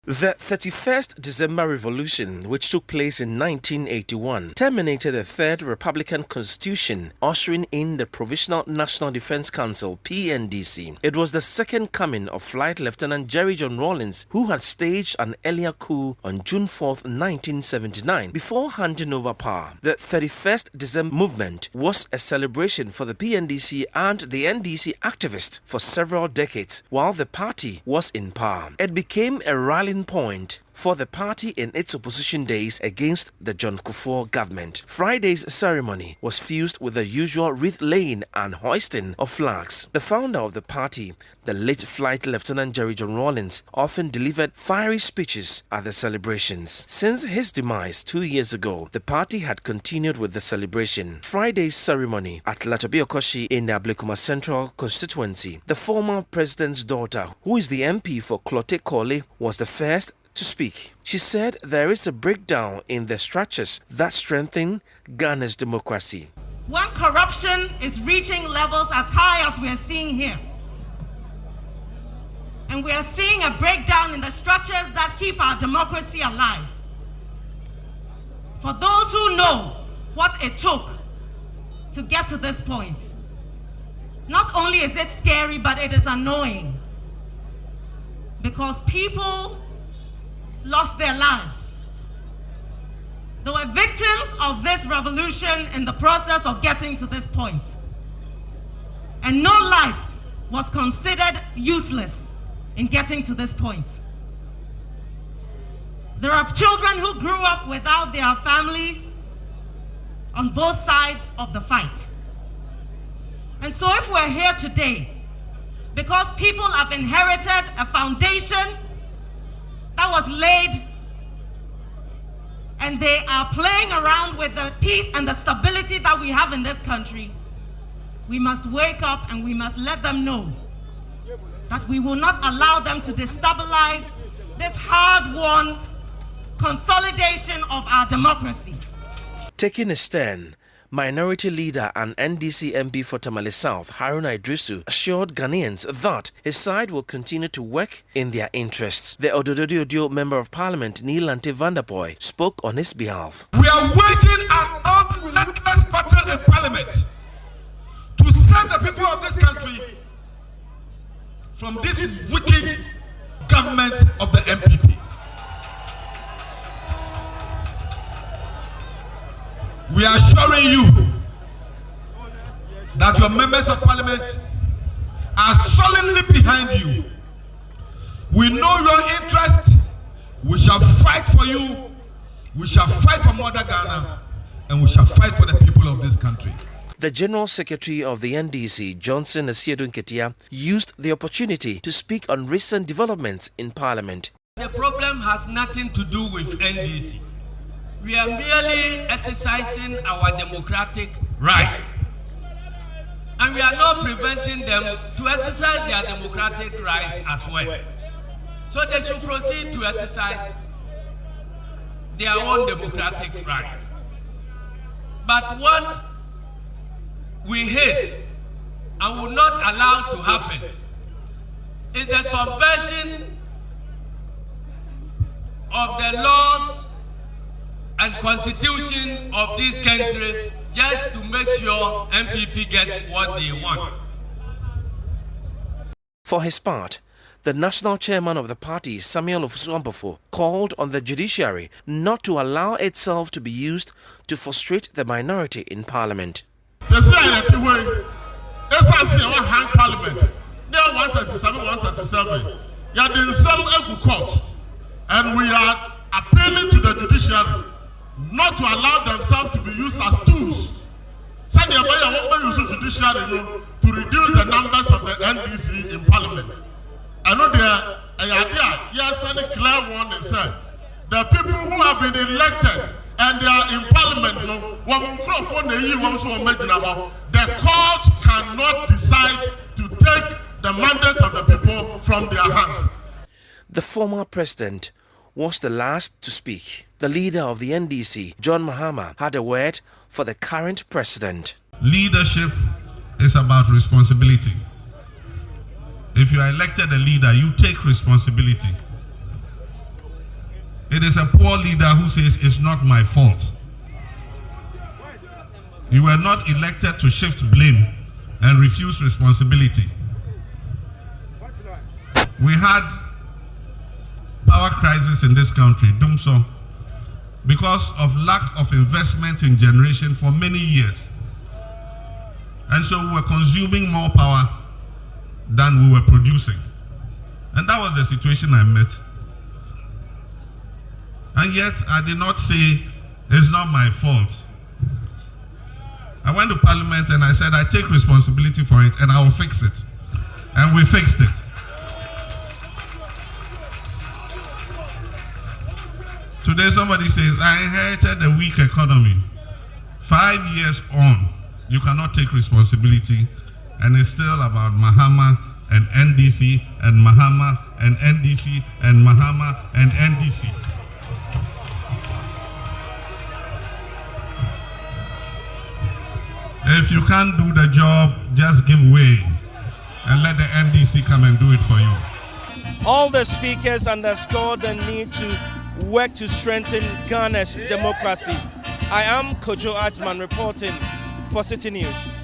The 31st December Revolution, which took place in 1981, terminated the Third Republican Constitution, ushering in the Provisional National Defense Council (PNDC). It was the second coming of Flight Lieutenant Jerry John Rawlings, who had staged an earlier coup on June 4, 1979, before handing over power. The 31st December movement was a celebration for the PNDC and the NDC activists for several decades, while the party was in power. It became a rallying point for the party in its opposition days against the John Kufuor government. Friday's ceremony was fused with the usual wreath-laying and hoisting of flags. The founder of the party, the late Flight Lieutenant Jerry John Rawlings, often delivered fiery speeches at the celebrations. Since his demise 2 years ago, the party had continued with the celebration. Friday's ceremony at Latobi Okoshi in the Ablekuma Central constituency, the former president's daughter, who is the MP for Klote Kole, was the first to speak. She said there is a breakdown in the structures that strengthen Ghana's democracy. When corruption is reaching levels as high as we are seeing here, and we are seeing a breakdown in the structures that keep our democracy alive. For those who know what it took to get to this point, not only is it scary, but it is annoying, because people lost their lives. They were victims of this revolution in the process of getting to this point. And no life was considered useless in getting to this point. There are children who grew up without their families on both sides of the fight. And so if we're here today, because people have inherited a foundation that was laid, and they are playing around with the peace and the stability that we have in this country, we must wake up and we must let them know that we will not allow them to destabilize this hard-won consolidation of our democracy. Taking a stand, Minority Leader and NDC MP for Tamale South, Haruna Idrisu, assured Ghanaians that his side will continue to work in their interests. The Odododio Member of Parliament, Neelante Vanderpoy, spoke on his behalf. We are waging an unrelentless battle in Parliament to save the people of this country from this wicked government of the MPP. We are assuring you that your members of Parliament are solidly behind you. We know your interest. We shall fight for you. We shall fight for Mother Ghana. And we shall fight for the people of this country. The General Secretary of the NDC, Johnson Asiedu Nketia, used the opportunity to speak on recent developments in Parliament. The problem has nothing to do with NDC. We are merely exercising our democratic rights. And we are not preventing them to exercise their democratic right as well. So they should proceed to exercise their own democratic rights. But what we hate and will not allow to happen is the subversion of the laws and constitution of this country just to make sure MPP gets what they want. For his part, the national chairman of the party, Samuel Ofusu-Ampofo, called on the judiciary not to allow itself to be used to frustrate the minority in Parliament. And we are appealing to the judiciary not to allow themselves to be used as tools. To reduce the numbers of the NDC in Parliament. I know there yes, any clear warning said the people who have been elected and they are in Parliament, the court cannot decide to take the mandate of the people from their hands. The former president was the last to speak. The leader of the NDC, John Mahama, had a word for the current president. Leadership is about responsibility. If you are elected a leader, you take responsibility. It is a poor leader who says it's not my fault. You were not elected to shift blame and refuse responsibility. We had power crisis in this country, Dumso, because of lack of investment in generation for many years. And so we were consuming more power than we were producing. And that was the situation I met. And yet I did not say it's not my fault. I went to Parliament and I said I take responsibility for it and I will fix it. And we fixed it. Today somebody says, I inherited a weak economy. 5 years on, you cannot take responsibility, and it's still about Mahama and NDC and Mahama and NDC and Mahama and NDC. If you can't do the job, just give way and let the NDC come and do it for you. All the speakers underscored the need to work to strengthen Ghana's democracy. I am Kojo Atman reporting for Citi News.